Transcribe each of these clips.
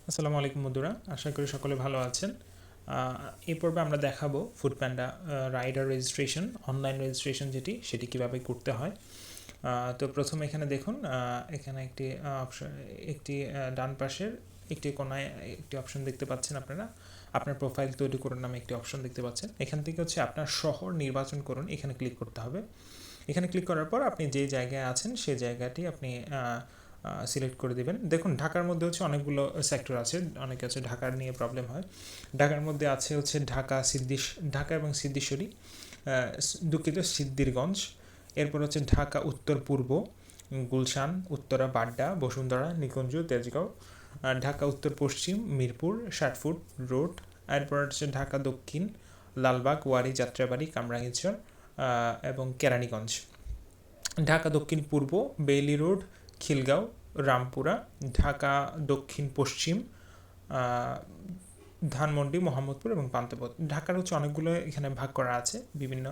আসসালামু আলাইকুম বন্ধুরা, আশা করি সকলে ভালো আছেন। এই পর্বে আমরা দেখাবো ফুডপ্যান্ডা রাইডার রেজিস্ট্রেশন, অনলাইন রেজিস্ট্রেশন সেটি কীভাবে করতে হয়। তো প্রথমে এখানে দেখুন, এখানে একটি ডান পাশের একটি কোনায় একটি অপশন দেখতে পাচ্ছেন। আপনার প্রোফাইল তৈরি করুন নামে একটি অপশন দেখতে পাচ্ছেন। এখান থেকে আপনার শহর নির্বাচন করুন, এখানে ক্লিক করতে হবে। এখানে ক্লিক করার পর আপনি যে জায়গায় আছেন সেই জায়গাটি আপনি সিলেক্ট করে দেবেন। দেখুন, ঢাকার মধ্যে অনেকগুলো সেক্টর আছে, অনেকে ঢাকার নিয়ে প্রবলেম হয়। ঢাকার মধ্যে আছে ঢাকা এবং সিদ্দিশ্বরী, দুঃখিত সিদ্ধিরগঞ্জ। এরপর ঢাকা উত্তর পূর্ব, গুলশান, উত্তরা, বাড্ডা, বসুন্ধরা, নিকুঞ্জ, তেজগাঁও। ঢাকা উত্তর পশ্চিম, মিরপুর, ষাটফুট রোড। এরপর ঢাকা দক্ষিণ, লালবাগ, ওয়ারী, যাত্রাবাড়ি, কামরাঙ্গীরচর এবং কেরানীগঞ্জ। ঢাকা দক্ষিণ পূর্ব, বেইলি রোড, খিলগাঁও, রামপুরা। ঢাকা দক্ষিণ পশ্চিম, ধানমন্ডি, মোহাম্মদপুর এবং পান্থপথ। ঢাকার অনেকগুলো এখানে ভাগ করা আছে বিভিন্ন।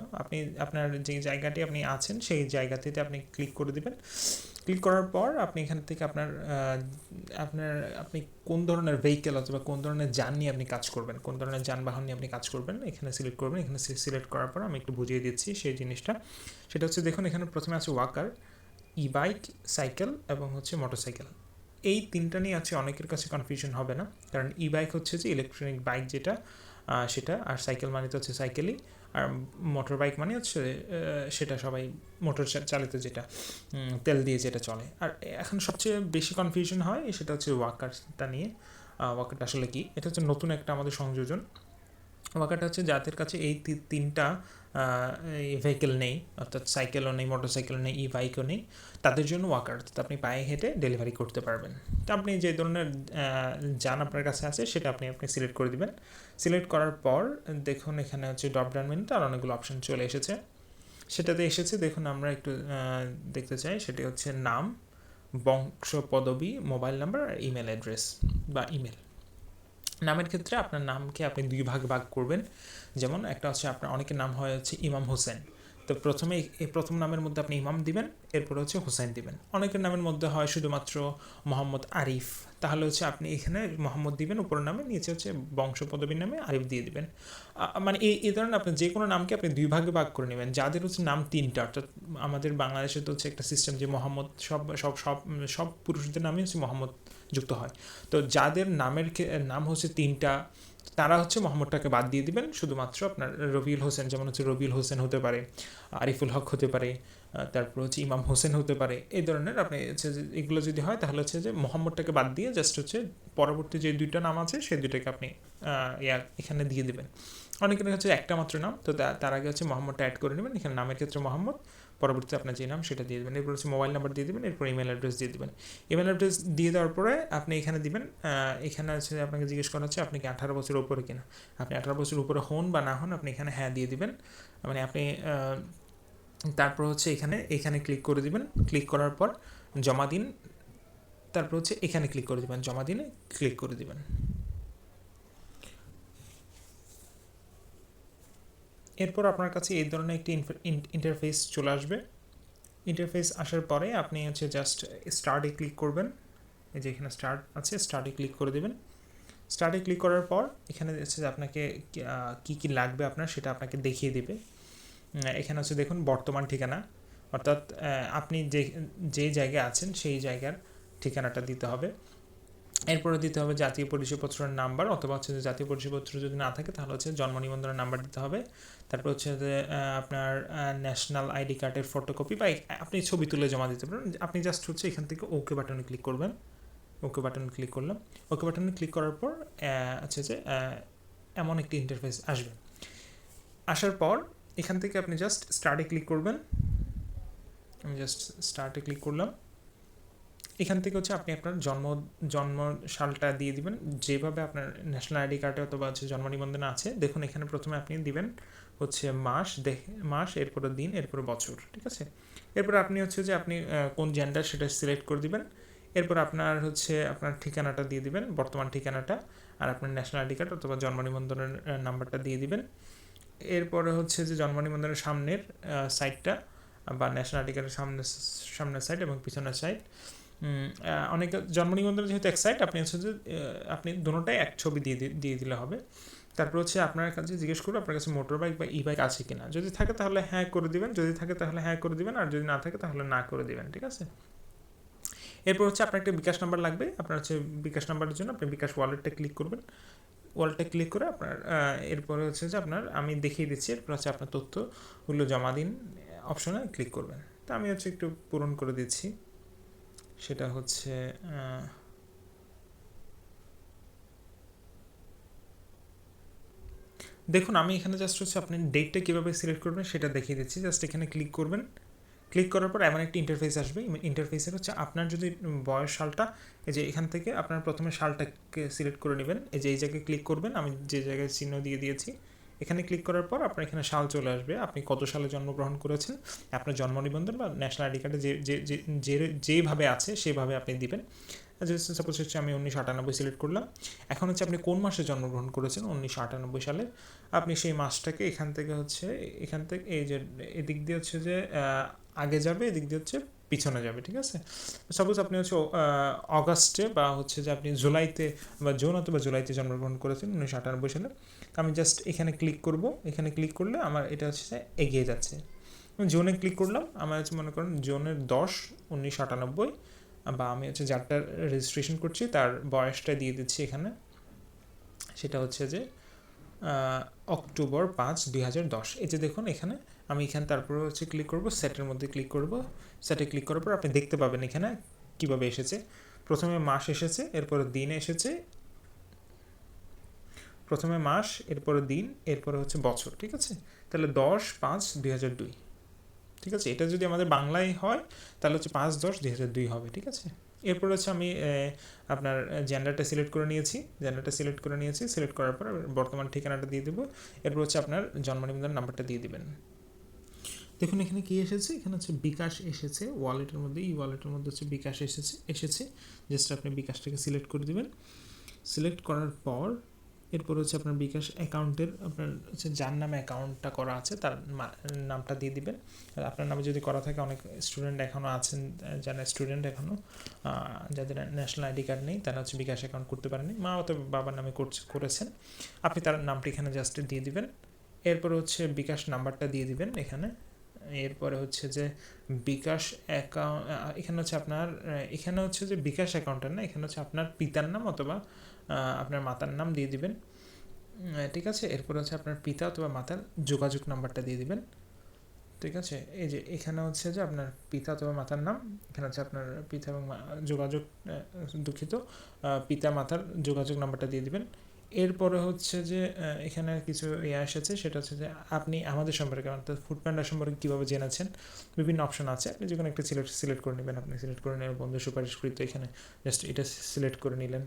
আপনার যে জায়গাটি আপনি আছেন সেই জায়গাটিতে আপনি ক্লিক করে দেবেন। ক্লিক করার পর আপনি এখান থেকে আপনি কোন ধরনের ভেহিকেল অথবা কোন ধরনের যান নিয়ে আপনি কাজ করবেন, কোন ধরনের যানবাহন নিয়ে আপনি কাজ করবেন এখানে সিলেক্ট করবেন। এখানে সিলেক্ট করার পর আমি একটু বুঝিয়ে দিচ্ছি সেই জিনিসটা। সেটা দেখুন, এখানে প্রথমে আছে ওয়াকার, ই বাইক, সাইকেল এবং মোটরসাইকেল। এই তিনটা নিয়ে অনেকের কাছে কনফিউশন হবে না, কারণ ই বাইক যে ইলেকট্রনিক বাইক সেটা, আর সাইকেল মানে তো সাইকেলই, আর মোটর বাইক মানে সেটা সবাই মোটর চালিত, যেটা তেল দিয়ে যেটা চলে। আর এখন সবচেয়ে বেশি কনফিউশন হয় সেটা ওয়াকারটা নিয়ে। ওয়াকারটা আসলে কি? এটা নতুন একটা আমাদের সংযোজন। ওয়াকারটা যাদের কাছে এই তিনটা ভেহিকেল নেই, অর্থাৎ সাইকেলও নেই, মোটরসাইকেলও নেই, ই বাইকও নেই, তাদের জন্য ওয়াকার, আপনি পায়ে হেঁটে ডেলিভারি করতে পারবেন। তো আপনি যে ধরনের যান আপনার কাছে আছে সেটা আপনি সিলেক্ট করে দিবেন। সিলেক্ট করার পর দেখুন, এখানে ড্রপ ডাউন মেনুতে আর অনেকগুলো অপশন চলে এসেছে। সেটাতে দেখুন, আমরা একটু দেখতে চাই। সেটি নাম, বংশ, পদবি, মোবাইল নাম্বার আর ইমেল অ্যাড্রেস বা ইমেল। নামের ক্ষেত্রে আপনার নামকে আপনি দুই ভাগ করবেন। যেমন একটা আপনার অনেকের নাম হয় ইমাম হোসেন, তো প্রথমে এই প্রথম নামের মধ্যে আপনি ইমাম দিবেন, এরপর হোসেন দিবেন। অনেকের নামের মধ্যে হয় শুধুমাত্র মোহাম্মদ আরিফ, তাহলে আপনি এখানে মোহাম্মদ দিবেন উপর নামে, নিচে বংশ পদবীর নামে আরিফ দিয়ে দিবেন। মানে এই ধরনের আপনি যে কোনো নামকে আপনি দুই ভাগে ভাগ করে নেবেন। যাদের নাম তিনটা, অর্থাৎ আমাদের বাংলাদেশে তো একটা সিস্টেম যে মোহাম্মদ সব পুরুষদের নামে মোহাম্মদ যুক্ত হয়। তো যাদের নাম তিনটা, তারা মোহাম্মদটাকে বাদ দিয়ে দিবেন। শুধুমাত্র আপনার রবিউল হোসেন, যেমন রবিউল হোসেন হতে পারে, আরিফুল হক হতে পারে, তারপর ইমাম হোসেন হতে পারে। এই ধরনের আপনি এগুলো যদি হয় তাহলে যে মোহাম্মদটাকে বাদ দিয়ে জাস্ট পরবর্তী যে দুইটা নাম আছে সেই দুইটাকে আপনি এখানে দিয়ে দেবেন। অনেকের একটা মাত্র নাম, তো তার আগে মোহাম্মদটা অ্যাড করে নেবেন। এখানে নামের ক্ষেত্রে মোহাম্মদ, পরবর্তীতে আপনার যে নাম সেটা দিয়ে দেবেন। এরপর মোবাইল নাম্বার দিয়ে দেবেন, এরপর ইমেল অ্যাড্রেস দিয়ে দেবেন। ইমেল অ্যাড্রেস দিয়ে দেওয়ার পরে আপনি এখানে দিবেন, এখানে আপনাকে জিজ্ঞেস করা আপনি কি 18 বছর উপরে কিনা। আপনি 18 বছর উপরে হন বা না হন, আপনি এখানে হ্যাঁ দিয়ে দিবেন। মানে আপনি তারপর এখানে ক্লিক করে দিবেন। ক্লিক করার পর জমা দিন, তারপর এখানে ক্লিক করে দিবেন, জমা দিনে ক্লিক করে দিবেন। এরপর আপনার কাছে এই ধরনের একটি ইন্টারফেস চলে আসবে। ইন্টারফেস আসার পরে আপনি জাস্ট স্টার্টে ক্লিক করবেন। এই যে এখানে স্টার্ট আছে, স্টার্টে ক্লিক করে দেবেন। স্টার্টে ক্লিক করার পর এখানে আপনাকে কি লাগবে আপনার, সেটা আপনাকে দেখিয়ে দেবে। এখানে দেখুন বর্তমান ঠিকানা, অর্থাৎ আপনি যে জায়গায় আছেন সেই জায়গার ঠিকানাটা দিতে হবে। এরপরে দিতে হবে জাতীয় পরিচয়পত্রের নাম্বার, অথবা জাতীয় পরিচয়পত্র যদি না থাকে তাহলে জন্ম নিবন্ধনের নাম্বার দিতে হবে। তারপর যে আপনার ন্যাশনাল আইডি কার্ডের ফটোকপি বা আপনি ছবি তুলে জমা দিতে পারেন। আপনি জাস্ট এখান থেকে ওকে বাটনে ক্লিক করবেন। ওকে বাটনে ক্লিক করলাম। ওকে বাটনে ক্লিক করার পর এমন একটি ইন্টারফেস আসবে। আসার পর এখান থেকে আপনি জাস্ট স্টার্টে ক্লিক করবেন। আমি জাস্ট স্টার্টে ক্লিক করলাম। এখান থেকে আপনি আপনার জন্ম সালটা দিয়ে দিবেন, যেভাবে আপনার ন্যাশনাল আইডি কার্ডে অথবা জন্ম নিবন্ধনে আছে। দেখুন, এখানে প্রথমে আপনি দিবেন মাস, এরপরে দিন, এরপরে বছর, ঠিক আছে। এরপর আপনি যে আপনি কোন জেন্ডার সেটা সিলেক্ট করে দিবেন। এরপর আপনার আপনার ঠিকানাটা দিয়ে দিবেন, বর্তমান ঠিকানাটা, আর আপনার ন্যাশনাল আইডি কার্ড অথবা জন্ম নিবন্ধনের নাম্বারটা দিয়ে দিবেন। এরপরে যে জন্ম নিবন্ধনের সামনের সাইডটা বা ন্যাশনাল আইডি কার্ডের সামনের সাইড এবং পিছনের সাইড, অনেক জন্ম নিবন্ধন যেহেতু এক সাইড, আপনি হচ্ছে যে আপনি দুটোটাই এক ছবি দিয়ে দিলে হবে। তারপর হচ্ছে আপনার কাছে জিজ্ঞেস করবো আপনার কাছে মোটর বাইক বা ই বাইক আছে কিনা, যদি থাকে তাহলে হ্যাঁ করে দিবেন, যদি থাকে তাহলে হ্যাঁ করে দিবেন, আর যদি না থাকে তাহলে না করে দিবেন, ঠিক আছে। এরপর হচ্ছে আপনার একটা বিকাশ নাম্বার লাগবে, আপনার হচ্ছে বিকাশ নাম্বারের জন্য আপনি বিকাশ ওয়ালেটটা ক্লিক করবেন, ওয়ালেটটা ক্লিক করে আপনার এরপরে হচ্ছে যে আপনার আমি দেখিয়ে দিচ্ছি, এরপর হচ্ছে আপনার তথ্যগুলো জমা দিন অপশনে ক্লিক করবেন। তো আমি হচ্ছে একটু পূরণ করে দিচ্ছি, সেটা হচ্ছে দেখুন আমি এখানে জাস্ট হচ্ছে আপনি ডেটটা কীভাবে সিলেক্ট করবেন সেটা দেখিয়ে দিচ্ছি। জাস্ট এখানে ক্লিক করবেন, ক্লিক করার পর এমন একটি ইন্টারফেস আসবে, ইন্টারফেসের হচ্ছে আপনার যদি বয়স সালটা, এই যে এখান থেকে আপনার প্রথমে সালটাকে সিলেক্ট করে নেবেন, এই যে এই জায়গায় ক্লিক করবেন, আমি যে জায়গায় চিহ্ন দিয়ে দিয়েছি এখানে ক্লিক করার পর আপনার এখানে সাল চলে আসবে, আপনি কত সালে জন্মগ্রহণ করেছেন, আপনার জন্ম নিবন্ধন বা ন্যাশনাল আইডি কার্ডে যেভাবে আছে সেভাবে আপনি দিবেন। সাপোজ হচ্ছে আমি 1998 সিলেক্ট করলাম। এখন হচ্ছে আপনি কোন মাসে জন্মগ্রহণ করেছেন 1998 সালে, আপনি সেই মাসটাকে এখান থেকে এই যে এদিক দিয়ে হচ্ছে যে আগে যাবে, এদিক দিয়ে হচ্ছে পিছনে যাবে, ঠিক আছে। সাপোজ আপনি হচ্ছে অগাস্টে বা হচ্ছে যে আপনি জুলাইতে বা জুন অথবা জুলাইতে জন্মগ্রহণ করেছেন 1998 সালে, আমি জাস্ট এখানে ক্লিক করব, এখানে ক্লিক করলে আমার এটা হচ্ছে এগিয়ে যাচ্ছে। জোনে ক্লিক করলাম, আমার হচ্ছে মনে করেন জোনের 10/1998, বা আমি হচ্ছে যারটার রেজিস্ট্রেশন করছি তার বয়সটা দিয়ে দিচ্ছি এখানে, সেটা হচ্ছে যে অক্টোবর 5, 2010। এই যে দেখুন এখানে আমি এখানে তারপরে হচ্ছে ক্লিক করব, সেটের মধ্যে ক্লিক করব, সেটে ক্লিক করার পর আপনি দেখতে পাবেন এখানে কীভাবে এসেছে। প্রথমে মাস এসেছে, এরপরে দিন এসেছে, প্রথমে মাস, এরপরে দিন, এরপরে হচ্ছে বছর, ঠিক আছে। তাহলে 10/5/2002, ঠিক আছে। এটা যদি আমাদের বাংলায় হয় তাহলে হচ্ছে 5/10/2002 হবে, ঠিক আছে। এরপর হচ্ছে আমি আপনার জেন্ডারটা সিলেক্ট করে নিয়েছি, সিলেক্ট করার পর বর্তমান ঠিকানাটা দিয়ে দেবো, এরপর হচ্ছে আপনার জন্ম নিবন্ধন নাম্বারটা দিয়ে দিবেন। দেখুন এখানে কী এসেছে, এখানে হচ্ছে বিকাশ এসেছে, ওয়ালেটের মধ্যে ওয়ালেটের মধ্যে হচ্ছে বিকাশ এসেছে। জাস্ট আপনি বিকাশটাকে সিলেক্ট করে দিবেন। সিলেক্ট করার পর এরপর হচ্ছে আপনার বিকাশ অ্যাকাউন্টের আপনার হচ্ছে যার নামে অ্যাকাউন্টটা করা আছে তার নামটা দিয়ে দিবেন। আপনার নামে যদি করা থাকে, অনেক স্টুডেন্ট এখনও আছেন যারা স্টুডেন্ট এখনও যাদের ন্যাশনাল আইডি কার্ড নেই, তারা হচ্ছে বিকাশ অ্যাকাউন্ট করতে পারেনি, মা অথবা বাবার নামে করেছেন, আপনি তার নামটি এখানে জাস্ট দিয়ে দিবেন। এরপর হচ্ছে বিকাশ নাম্বারটা দিয়ে দিবেন এখানে। এরপরে হচ্ছে যে বিকাশ অ্যাকাউন্ট, এখানে হচ্ছে আপনার এখানে হচ্ছে যে বিকাশ অ্যাকাউন্টের না, এখানে হচ্ছে আপনার পিতার নাম অথবা আপনার মাতার নাম দিয়ে দিবেন, ঠিক আছে। এরপর হচ্ছে আপনার পিতা অথবা মাতার যোগাযোগ নাম্বারটা দিয়ে দিবেন, ঠিক আছে। এই যে এখানে হচ্ছে যে আপনার পিতা অথবা মাতার নাম, এখানে হচ্ছে আপনার পিতা এবং যোগাযোগ, দুঃখিত, পিতা মাতার যোগাযোগ নাম্বারটা দিয়ে দিবেন। এরপরে হচ্ছে যে এখানে কিছু এসেছে, সেটা হচ্ছে যে আপনি আমাদের সম্পর্কে অর্থাৎ ফুডপ্যান্ডা সম্পর্কে কীভাবে জেনেছেন, বিভিন্ন অপশন আছে, আপনি যে কোনো একটা সিলেক্ট করে নেবেন, আপনি সিলেক্ট করে নেবেন বন্ধু সুপারিশকৃত, এখানে জাস্ট এটা সিলেক্ট করে নিলেন।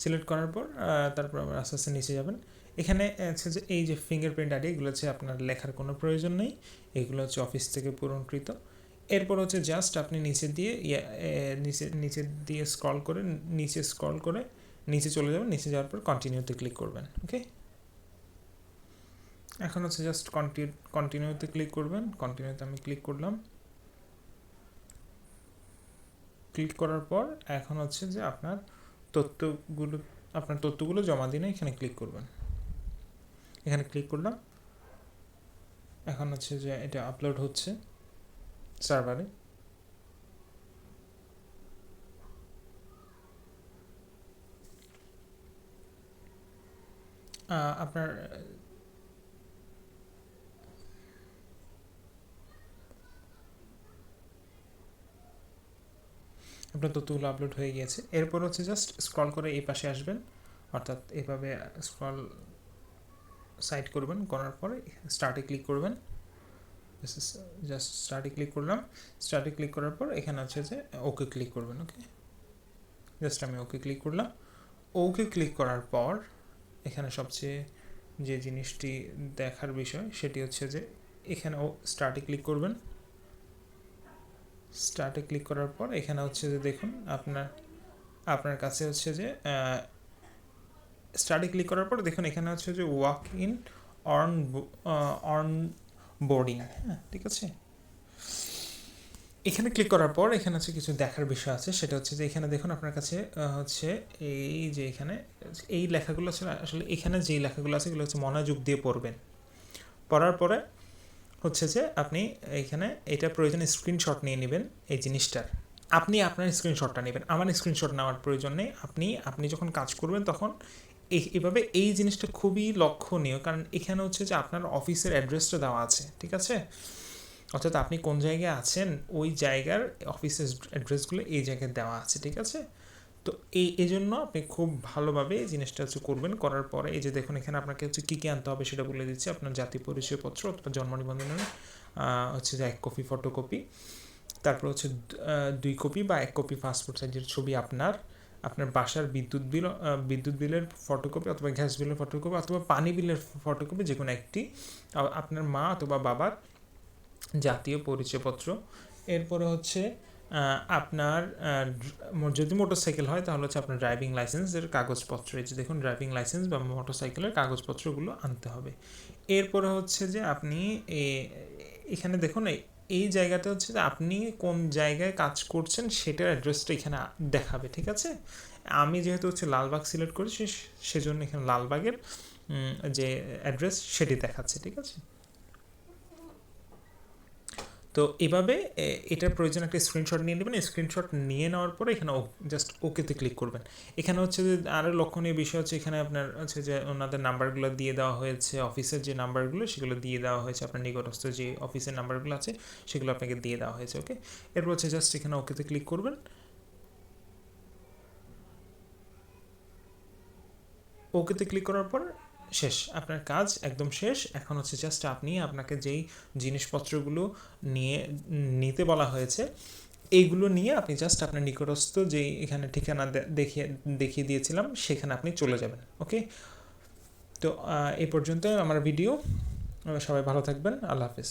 সিলেক্ট করার পর তারপর আস্তে আস্তে নিচে যাবেন, এখানে হচ্ছে যে এই যে ফিঙ্গারপ্রিন্ট আইডি, এগুলো হচ্ছে আপনার লেখার কোনো প্রয়োজন নেই, এগুলো হচ্ছে অফিস থেকে পূরণকৃত। এরপর হচ্ছে জাস্ট আপনি নিচে দিয়ে স্ক্রল করে নিচে চলে যাবেন, নিচে যাওয়ার পর কন্টিনিউতে ক্লিক করবেন, ওকে। এখন হচ্ছে জাস্ট কন্টিনিউতে ক্লিক করবেন, কন্টিনিউতে আমি ক্লিক করলাম। ক্লিক করার পর এখন হচ্ছে যে আপনার তথ্যগুলো জমা দিনে এখানে ক্লিক করবেন, এখানে ক্লিক করলাম। এখন হচ্ছে যে এটা আপলোড হচ্ছে সার্ভারে। আপনার তথ্যগুলো আপলোড হয়ে গিয়েছে। এরপর হচ্ছে জাস্ট স্ক্রল করে এই পাশে আসবেন, অর্থাৎ এভাবে স্ক্রল সাইড করবেন, করার পরে স্টার্টে ক্লিক করবেন। জাস্ট স্টার্টে ক্লিক করলাম, স্টার্টে ক্লিক করার পর এখানে হচ্ছে যে ওকে ক্লিক করবেন, ওকে। জাস্ট আমি ওকে ক্লিক করলাম। ওকে ক্লিক করার পর এখানে সবচেয়ে যে জিনিসটি দেখার বিষয় সেটি হচ্ছে যে এখানে স্টার্টে ক্লিক করবেন। স্টার্টে ক্লিক করার পর এখানে হচ্ছে যে দেখুন আপনার কাছে হচ্ছে যে স্টার্টে ক্লিক করার পর দেখুন এখানে হচ্ছে যে ওয়াক ইন অন বোর্ডিং, হ্যাঁ ঠিক আছে। এখানে ক্লিক করার পর এখানে হচ্ছে কিছু দেখার বিষয় আছে, সেটা হচ্ছে যে এখানে দেখুন আপনার কাছে হচ্ছে এই যে এখানে এই লেখাগুলো আছে, আসলে এখানে যেই লেখাগুলো আছে এগুলো হচ্ছে মনোযোগ দিয়ে পড়বেন। পড়ার পরে হচ্ছে যে আপনি এইখানে এটা প্রয়োজনে স্ক্রিনশট নিয়ে নেবেন এই জিনিসটার। আপনি আপনার স্ক্রিনশটটা নেবেন, আমার স্ক্রিনশট নেওয়ার প্রয়োজন নেই। আপনি যখন কাজ করবেন তখন এভাবে এই জিনিসটা খুবই লক্ষণীয়, কারণ এখানে হচ্ছে যে আপনার অফিসের অ্যাড্রেসটা দেওয়া আছে, ঠিক আছে? অর্থাৎ আপনি কোন জায়গায় আছেন ওই জায়গার অফিসের অ্যাড্রেসগুলো এই জায়গায় দেওয়া আছে, ঠিক আছে? তো এই জন্য আপনি খুব ভালোভাবে এই জিনিসটা হচ্ছে করবেন। করার পরে এই যে দেখুন এখানে আপনাকে হচ্ছে কী কী আনতে হবে সেটা বলে দিচ্ছি। আপনার জাতীয় পরিচয়পত্র অথবা জন্ম নিবন্ধনের হচ্ছে যে 1 কপি ফটোকপি, তারপর হচ্ছে 2 কপি বা 1 কপি পাসপোর্ট সাইজের ছবি আপনার বাসার বিদ্যুৎ বিলের ফটোকপি অথবা গ্যাস বিলের ফটোকপি অথবা পানি বিলের ফটোকপি, যে কোনো একটি, আপনার মা অথবা বাবার জাতীয় পরিচয়পত্র। এরপরে হচ্ছে আপনার যদি মোটরসাইকেল হয় তাহলে হচ্ছে আপনার ড্রাইভিং লাইসেন্সের কাগজপত্র, এই যে দেখুন ড্রাইভিং লাইসেন্স বা মোটরসাইকেলের কাগজপত্রগুলো আনতে হবে। এরপরে হচ্ছে যে আপনি এখানে দেখুন এই জায়গাতে হচ্ছে যে আপনি কোন জায়গায় কাজ করছেন সেটার অ্যাড্রেসটা এখানে দেখাবে, ঠিক আছে? আমি যেহেতু হচ্ছে লালবাগ সিলেক্ট করেছি সেজন্য এখানে লালবাগের যে অ্যাড্রেস সেটি দেখাচ্ছে, ঠিক আছে? তো এভাবে এটার প্রয়োজন একটা স্ক্রিনশট নিয়ে নেবেন। স্ক্রিনশট নিয়ে নেওয়ার পরে এখানে জাস্ট ওকেতে ক্লিক করবেন। এখানে হচ্ছে যে আরও লক্ষণীয় বিষয় হচ্ছে এখানে আপনার হচ্ছে যে ওনাদের নাম্বারগুলো দিয়ে দেওয়া হয়েছে, অফিসের যে নাম্বারগুলো সেগুলো দিয়ে দেওয়া হয়েছে, আপনার নিকটস্থ যে অফিসের নাম্বারগুলো আছে সেগুলো আপনাকে দিয়ে দেওয়া হয়েছে, ওকে? এরপর হচ্ছে জাস্ট এখানে ওকেতে ক্লিক করবেন। ওকেতে ক্লিক করার পর শেষ, আপনার কাজ একদম শেষ। এখন হচ্ছে জাস্ট আপনাকে যেই জিনিসপত্রগুলো নিতে বলা হয়েছে এইগুলো নিয়ে আপনি জাস্ট আপনার নিকটস্থ যেই এখানে ঠিকানা দেখিয়ে দিয়েছিলাম সেখানে আপনি চলে যাবেন, ওকে? তো এই পর্যন্ত আমার ভিডিও। সবাই ভালো থাকবেন, আল্লাহ হাফিজ।